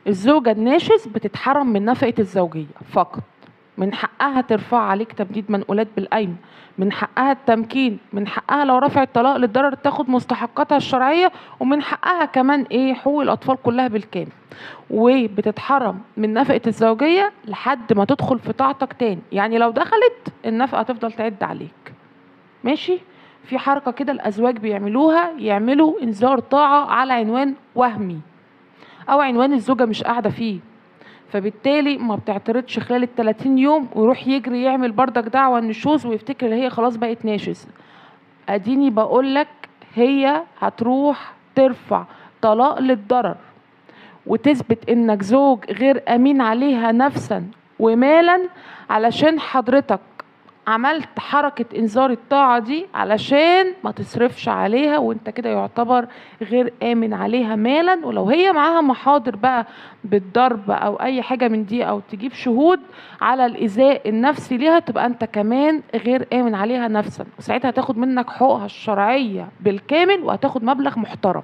الزوجة الناشز بتتحرم من نفقة الزوجية فقط. من حقها ترفع عليك تمديد منقولات بالقايمة، من حقها التمكين، من حقها لو رفعت طلاق للضرر تاخد مستحقاتها الشرعية، ومن حقها كمان حقوق الأطفال كلها بالكامل. وبتتحرم من نفقة الزوجية لحد ما تدخل في طاعتك تاني، يعني لو دخلت النفقة تفضل تعد عليك. ماشي؟ في حركة كده الأزواج بيعملوها، يعملوا إنذار طاعة على عنوان وهمي أو عنوان الزوجة مش قاعدة فيه، فبالتالي ما بتعترضش خلال ال30 يوم ويروح يجري يعمل بردك دعوة النشوز ويفتكر ان هي خلاص بقت ناشز. اديني بقولك هي هتروح ترفع طلاق للضرر وتثبت انك زوج غير امين عليها نفسا ومالا، علشان حضرتك عملت حركة انذار الطاعة دي علشان ما تصرفش عليها، وانت كده يعتبر غير امن عليها مالا. ولو هي معاها محاضر بقى بالضرب او اي حاجة من دي او تجيب شهود على الايذاء النفسي ليها، تبقى انت كمان غير امن عليها نفسا، وساعتها هتاخد منك حقوقها الشرعية بالكامل وهتاخد مبلغ محترم.